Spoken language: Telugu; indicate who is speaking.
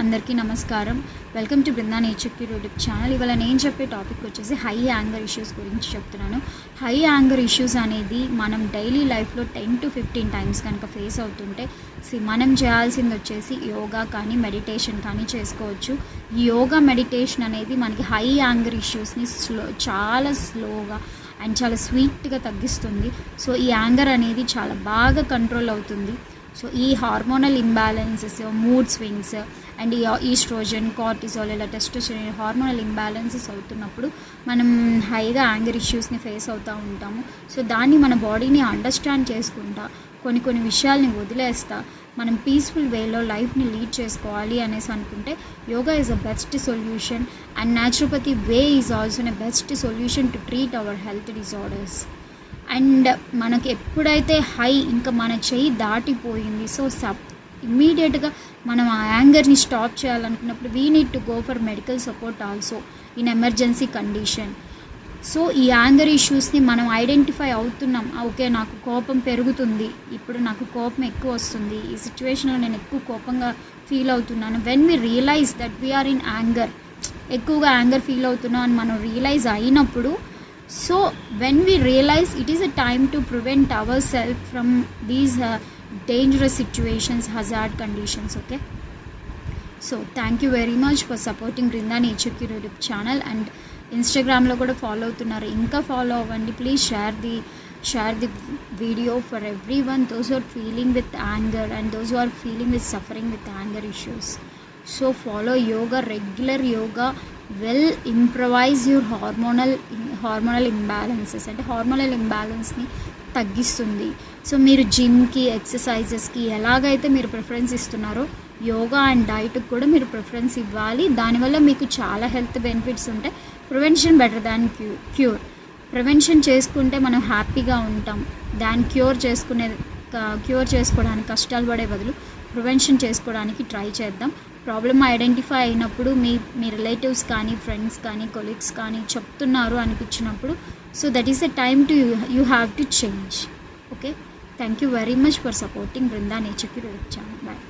Speaker 1: అందరికీ నమస్కారం. Welcome to Brinda nature cure YouTube channel. ఇవాళ నేను చెప్పే టాపిక్ వచ్చేసి హై యాంగర్ ఇష్యూస్ గురించి చెప్తున్నాను. హై యాంగర్ ఇష్యూస్ అనేది మనం డైలీ లైఫ్లో 10 to 15 టైమ్స్ కనుక ఫేస్ అవుతుంటే మనం చేయాల్సింది వచ్చేసి యోగా కానీ మెడిటేషన్ కానీ చేసుకోవచ్చు. ఈ యోగా మెడిటేషన్ అనేది మనకి హై యాంగర్ ఇష్యూస్ని చాలా స్లోగా అండ్ చాలా స్వీట్గా తగ్గిస్తుంది. సో ఈ యాంగర్ అనేది చాలా బాగా కంట్రోల్ అవుతుంది. సో ఈ hormonal imbalances, mood swings and estrogen, cortisol ఇలా టెస్టోస్టెరాన్ హార్మోనల్ ఇంబ్యాలెన్సెస్ అవుతున్నప్పుడు మనం హైగా యాంగర్ ఇష్యూస్ని ఫేస్ అవుతూ ఉంటాము. సో దాన్ని మన బాడీని అండర్స్టాండ్ చేసుకుంటా కొన్ని విషయాల్ని వదిలేస్తా మనం పీస్ఫుల్ వేలో లైఫ్ని లీడ్ చేసుకోవాలి అనేసి అనుకుంటే yoga is a best solution and naturopathy way is also a best solution to treat our health disorders. And మనకి ఎప్పుడైతే హై ఇంకా మన చెయ్యి దాటిపోయింది, సో ఇమ్మీడియట్గా మనం ఆ యాంగర్ని స్టాప్ చేయాలనుకున్నప్పుడు we need to go for medical support also in emergency condition. So ఈ యాంగర్ ఇష్యూస్ని మనం ఐడెంటిఫై అవుతున్నాం. ఓకే, నాకు కోపం పెరుగుతుంది, ఇప్పుడు నాకు కోపం ఎక్కువ వస్తుంది, ఈ సిచ్యువేషన్లో నేను ఎక్కువ కోపంగా ఫీల్ అవుతున్నాను. When we realise that we are in anger, ఎక్కువగా యాంగర్ ఫీల్ అవుతున్నాం అని మనం రియలైజ్ అయినప్పుడు, so when we realize it is a time to prevent ourselves from these dangerous situations, hazard conditions. Okay, so thank you very much for supporting Brinda Nature Cure YouTube channel and Instagram lo kuda follow avutunnaru, inka follow avandi. Please share the video for everyone, those who are feeling with anger and those who are feeling with suffering with anger issues. So follow yoga, regular yoga will improvise your hormonal imbalances అంటే హార్మోనల్ ఇంబ్యాలెన్స్ని తగ్గిస్తుంది. సో మీరు జిమ్కి, ఎక్సర్సైజెస్కి ఎలాగైతే మీరు ప్రిఫరెన్స్ ఇస్తున్నారో యోగా అండ్ డైట్కి కూడా మీరు ప్రిఫరెన్స్ ఇవ్వాలి. దానివల్ల మీకు చాలా హెల్త్ బెనిఫిట్స్ ఉంటాయి. Prevention better than cure. Prevention చేసుకుంటే మనం హ్యాపీగా ఉంటాం. దాన్ని క్యూర్ చేసుకోవడానికి కష్టాలు పడే బదులు ప్రివెన్షన్ చేసుకోవడానికి ట్రై చేద్దాం. ప్రాబ్లమ్ ఐడెంటిఫై అయినప్పుడు మీ రిలేటివ్స్ కానీ, ఫ్రెండ్స్ కానీ, కొలీగ్స్ కానీ చెప్తున్నారు అనిపించినప్పుడు, so that is the time to you have to change. Okay, thank you very much for supporting Brinda nature cure YouTube channel. Bye.